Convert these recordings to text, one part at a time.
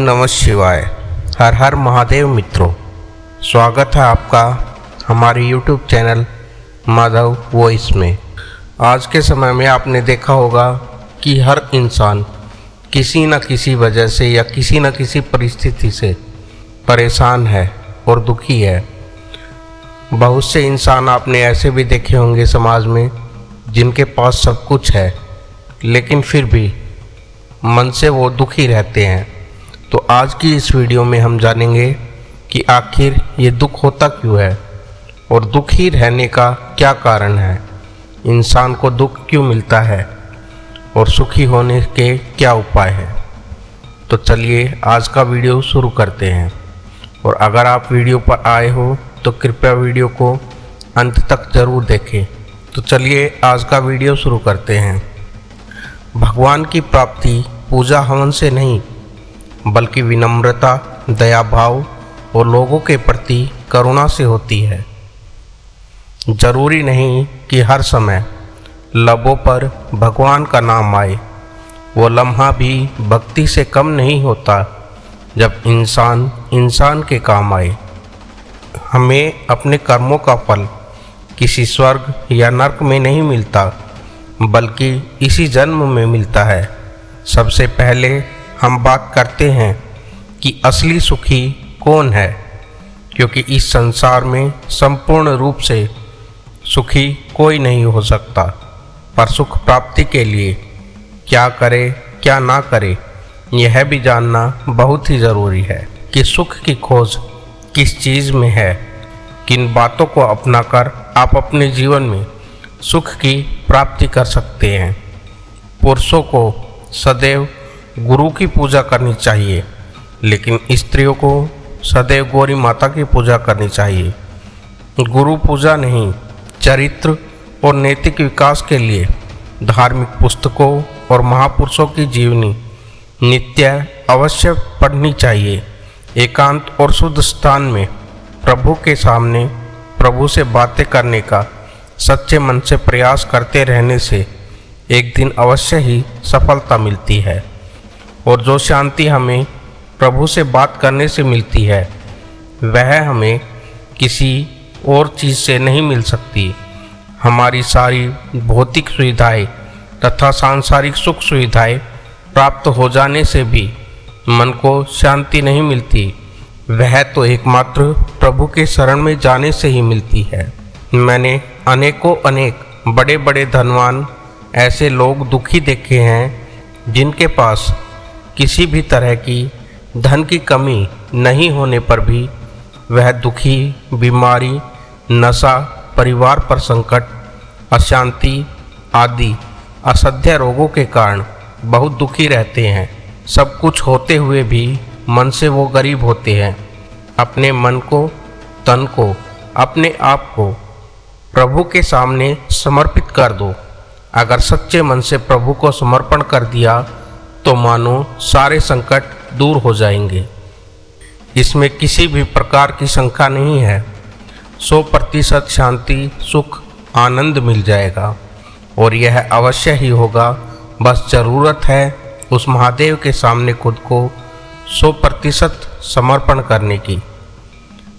नमः शिवाय। हर हर महादेव मित्रों, स्वागत है आपका हमारे YouTube चैनल माधव वॉइस में। आज के समय में आपने देखा होगा कि हर इंसान किसी न किसी वजह से या किसी न किसी परिस्थिति से परेशान है और दुखी है। बहुत से इंसान आपने ऐसे भी देखे होंगे समाज में जिनके पास सब कुछ है लेकिन फिर भी मन से वो दुखी रहते हैं। तो आज की इस वीडियो में हम जानेंगे कि आखिर ये दुख होता क्यों है और दुखी रहने का क्या कारण है, इंसान को दुख क्यों मिलता है और सुखी होने के क्या उपाय हैं। तो चलिए आज का वीडियो शुरू करते हैं। और अगर आप वीडियो पर आए हो तो कृपया वीडियो को अंत तक ज़रूर देखें। तो चलिए आज का वीडियो शुरू करते हैं। भगवान की प्राप्ति पूजा हवन से नहीं बल्कि विनम्रता, दया भाव और लोगों के प्रति करुणा से होती है। जरूरी नहीं कि हर समय लबों पर भगवान का नाम आए, वो लम्हा भी भक्ति से कम नहीं होता जब इंसान के काम आए। हमें अपने कर्मों का फल किसी स्वर्ग या नरक में नहीं मिलता बल्कि इसी जन्म में मिलता है। सबसे पहले हम बात करते हैं कि असली सुखी कौन है, क्योंकि इस संसार में संपूर्ण रूप से सुखी कोई नहीं हो सकता। पर सुख प्राप्ति के लिए क्या करे क्या ना करे यह भी जानना बहुत ही ज़रूरी है कि सुख की खोज किस चीज़ में है। किन बातों को अपनाकर आप अपने जीवन में सुख की प्राप्ति कर सकते हैं। पुरुषों को सदैव गुरु की पूजा करनी चाहिए, लेकिन स्त्रियों को सदैव गौरी माता की पूजा करनी चाहिए। गुरु पूजा नहीं, चरित्र और नैतिक विकास के लिए धार्मिक पुस्तकों और महापुरुषों की जीवनी नित्य अवश्य पढ़नी चाहिए। एकांत और शुद्ध स्थान में प्रभु के सामने प्रभु से बातें करने का सच्चे मन से प्रयास करते रहने से एक दिन अवश्य ही सफलता मिलती है। और जो शांति हमें प्रभु से बात करने से मिलती है वह हमें किसी और चीज़ से नहीं मिल सकती। हमारी सारी भौतिक सुविधाएं तथा सांसारिक सुख सुविधाएं प्राप्त हो जाने से भी मन को शांति नहीं मिलती, वह तो एकमात्र प्रभु के शरण में जाने से ही मिलती है। मैंने अनेक बड़े बड़े धनवान ऐसे लोग दुखी देखे हैं जिनके पास किसी भी तरह की धन की कमी नहीं होने पर भी वह दुखी, बीमारी, नशा, परिवार पर संकट, अशांति आदि असह्य रोगों के कारण बहुत दुखी रहते हैं। सब कुछ होते हुए भी मन से वो गरीब होते हैं। अपने मन को, तन को, अपने आप को प्रभु के सामने समर्पित कर दो। अगर सच्चे मन से प्रभु को समर्पण कर दिया तो मानो सारे संकट दूर हो जाएंगे। इसमें किसी भी प्रकार की शंका नहीं है। 100% शांति, सुख, आनंद मिल जाएगा और यह अवश्य ही होगा। बस ज़रूरत है उस महादेव के सामने खुद को 100% समर्पण करने की।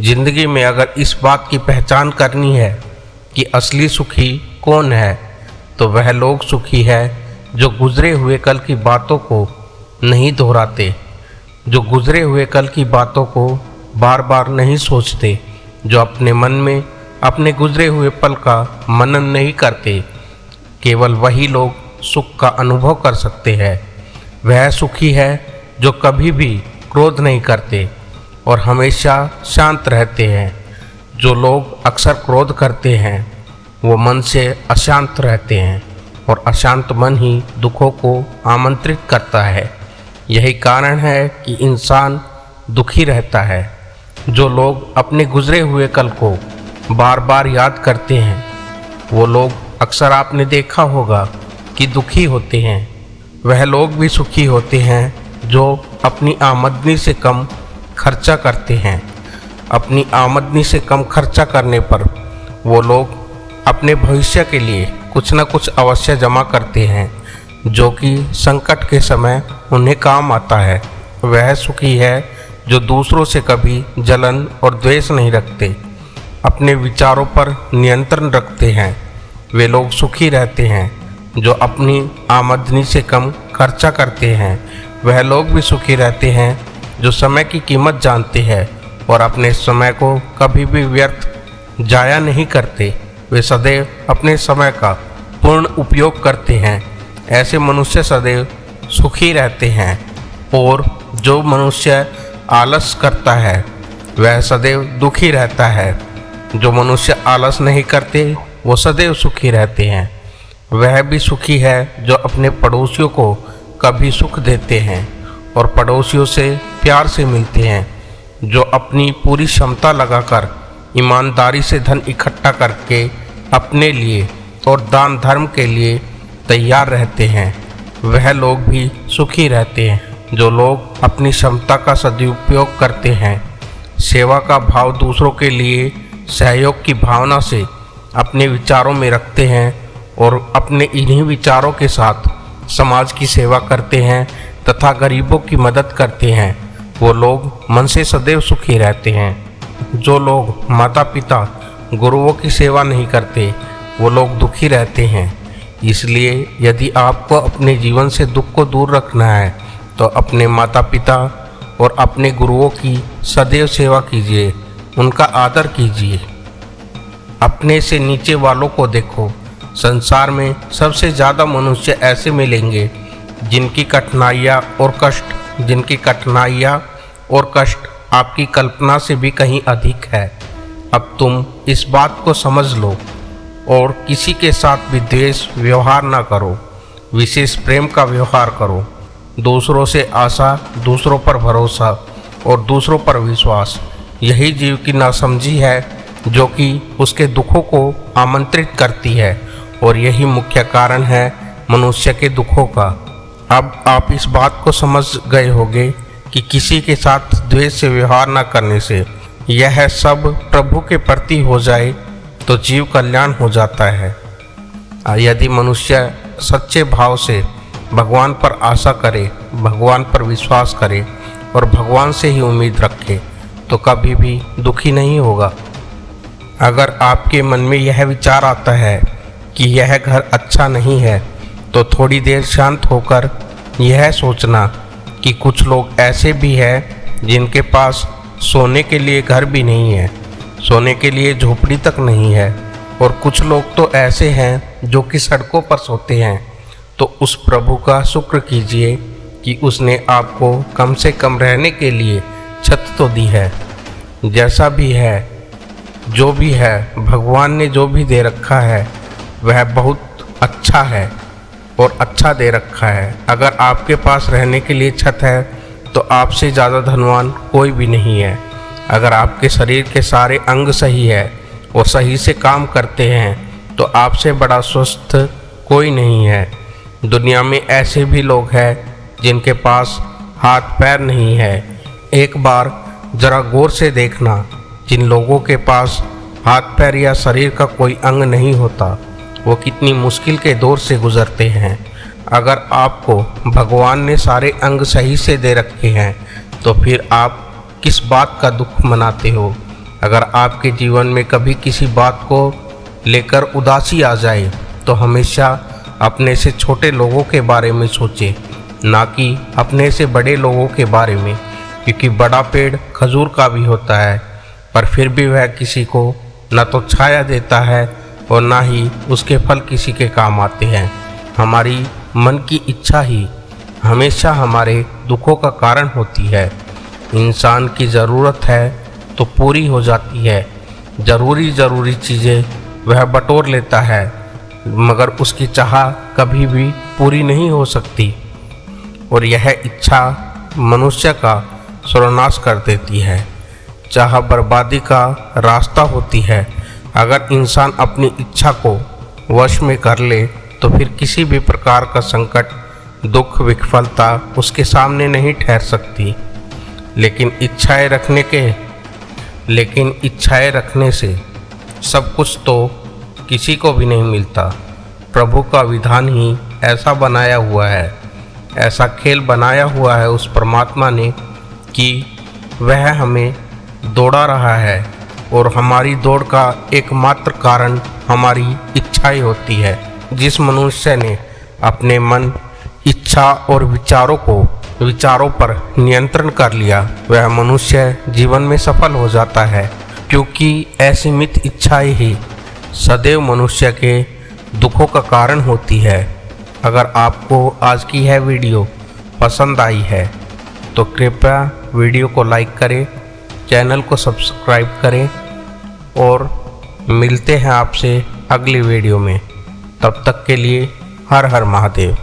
जिंदगी में अगर इस बात की पहचान करनी है कि असली सुखी कौन है तो वह लोग सुखी है जो गुजरे हुए कल की बातों को नहीं दोहराते, जो गुजरे हुए कल की बातों को बार बार नहीं सोचते, जो अपने मन में अपने गुजरे हुए पल का मनन नहीं करते। केवल वही लोग सुख का अनुभव कर सकते हैं। वह सुखी है जो कभी भी क्रोध नहीं करते और हमेशा शांत रहते हैं। जो लोग अक्सर क्रोध करते हैं वो मन से अशांत रहते हैं और अशांत मन ही दुखों को आमंत्रित करता है। यही कारण है कि इंसान दुखी रहता है। जो लोग अपने गुजरे हुए कल को बार बार याद करते हैं वो लोग अक्सर आपने देखा होगा कि दुखी होते हैं। वह लोग भी सुखी होते हैं जो अपनी आमदनी से कम खर्चा करते हैं। अपनी आमदनी से कम खर्चा करने पर वो लोग अपने भविष्य के लिए कुछ न कुछ अवश्य जमा करते हैं जो कि संकट के समय उन्हें काम आता है। वह सुखी है जो दूसरों से कभी जलन और द्वेष नहीं रखते, अपने विचारों पर नियंत्रण रखते हैं। वे लोग सुखी रहते हैं जो अपनी आमदनी से कम खर्चा करते हैं। वह लोग भी सुखी रहते हैं जो समय की कीमत जानते हैं और अपने समय को कभी भी व्यर्थ जाया नहीं करते। वे सदैव अपने समय का पूर्ण उपयोग करते हैं। ऐसे मनुष्य सदैव सुखी रहते हैं। और जो मनुष्य आलस करता है वह सदैव दुखी रहता है। जो मनुष्य आलस नहीं करते वो सदैव सुखी रहते हैं। वह भी सुखी है जो अपने पड़ोसियों को कभी सुख देते हैं और पड़ोसियों से प्यार से मिलते हैं, जो अपनी पूरी क्षमता लगाकर ईमानदारी से धन इकट्ठा करके अपने लिए और दान धर्म के लिए तैयार रहते हैं। वह लोग भी सुखी रहते हैं। जो लोग अपनी क्षमता का सदुपयोग करते हैं, सेवा का भाव दूसरों के लिए सहयोग की भावना से अपने विचारों में रखते हैं और अपने इन्हीं विचारों के साथ समाज की सेवा करते हैं तथा गरीबों की मदद करते हैं, वो लोग मन से सदैव सुखी रहते हैं। जो लोग माता पिता गुरुओं की सेवा नहीं करते वो लोग दुखी रहते हैं। इसलिए यदि आपको अपने जीवन से दुख को दूर रखना है तो अपने माता पिता और अपने गुरुओं की सदैव सेवा कीजिए, उनका आदर कीजिए। अपने से नीचे वालों को देखो। संसार में सबसे ज़्यादा मनुष्य ऐसे मिलेंगे जिनकी कठिनाइयाँ और कष्ट आपकी कल्पना से भी कहीं अधिक है। अब तुम इस बात को समझ लो और किसी के साथ भी द्वेष व्यवहार ना करो, विशेष प्रेम का व्यवहार करो। दूसरों से आशा, दूसरों पर भरोसा और दूसरों पर विश्वास, यही जीव की नासमझी है जो कि उसके दुखों को आमंत्रित करती है और यही मुख्य कारण है मनुष्य के दुखों का। अब आप इस बात को समझ गए होंगे कि किसी के साथ द्वेष से व्यवहार न करने से यह सब प्रभु के प्रति हो जाए तो जीव कल्याण हो जाता है। यदि मनुष्य सच्चे भाव से भगवान पर आशा करे, भगवान पर विश्वास करे और भगवान से ही उम्मीद रखे तो कभी भी दुखी नहीं होगा। अगर आपके मन में यह विचार आता है कि यह घर अच्छा नहीं है तो थोड़ी देर शांत होकर यह सोचना कि कुछ लोग ऐसे भी हैं जिनके पास सोने के लिए घर भी नहीं है, सोने के लिए झोपड़ी तक नहीं है, और कुछ लोग तो ऐसे हैं जो कि सड़कों पर सोते हैं। तो उस प्रभु का शुक्र कीजिए कि उसने आपको कम से कम रहने के लिए छत तो दी है। जैसा भी है, जो भी है, भगवान ने जो भी दे रखा है वह बहुत अच्छा है और अच्छा दे रखा है। अगर आपके पास रहने के लिए छत है तो आपसे ज़्यादा धनवान कोई भी नहीं है। अगर आपके शरीर के सारे अंग सही है और सही से काम करते हैं तो आपसे बड़ा स्वस्थ कोई नहीं है। दुनिया में ऐसे भी लोग हैं जिनके पास हाथ पैर नहीं है। एक बार जरा गौर से देखना, जिन लोगों के पास हाथ पैर या शरीर का कोई अंग नहीं होता वो कितनी मुश्किल के दौर से गुजरते हैं। अगर आपको भगवान ने सारे अंग सही से दे रखे हैं तो फिर आप किस बात का दुख मनाते हो। अगर आपके जीवन में कभी किसी बात को लेकर उदासी आ जाए तो हमेशा अपने से छोटे लोगों के बारे में सोचें, ना कि अपने से बड़े लोगों के बारे में, क्योंकि बड़ा पेड़ खजूर का भी होता है पर फिर भी वह किसी को न तो छाया देता है और ना ही उसके फल किसी के काम आते हैं। हमारी मन की इच्छा ही हमेशा हमारे दुखों का कारण होती है। इंसान की ज़रूरत है तो पूरी हो जाती है, ज़रूरी चीज़ें वह बटोर लेता है, मगर उसकी चाह कभी भी पूरी नहीं हो सकती और यह इच्छा मनुष्य का सर्वनाश कर देती है। चाह बर्बादी का रास्ता होती है। अगर इंसान अपनी इच्छा को वश में कर ले तो फिर किसी भी प्रकार का संकट, दुख, विफलता उसके सामने नहीं ठहर सकती। लेकिन इच्छाएं रखने से सब कुछ तो किसी को भी नहीं मिलता। प्रभु का विधान ही ऐसा बनाया हुआ है। ऐसा खेल बनाया हुआ है उस परमात्मा ने कि वह हमें दौड़ा रहा है और हमारी दौड़ का एकमात्र कारण हमारी इच्छाएं होती है। जिस मनुष्य ने अपने मन, इच्छा और विचारों पर नियंत्रण कर लिया वह मनुष्य जीवन में सफल हो जाता है, क्योंकि असीमित इच्छाएं ही सदैव मनुष्य के दुखों का कारण होती है। अगर आपको आज की यह वीडियो पसंद आई है तो कृपया वीडियो को लाइक करें, चैनल को सब्सक्राइब करें और मिलते हैं आपसे अगली वीडियो में। तब तक के लिए हर हर महादेव।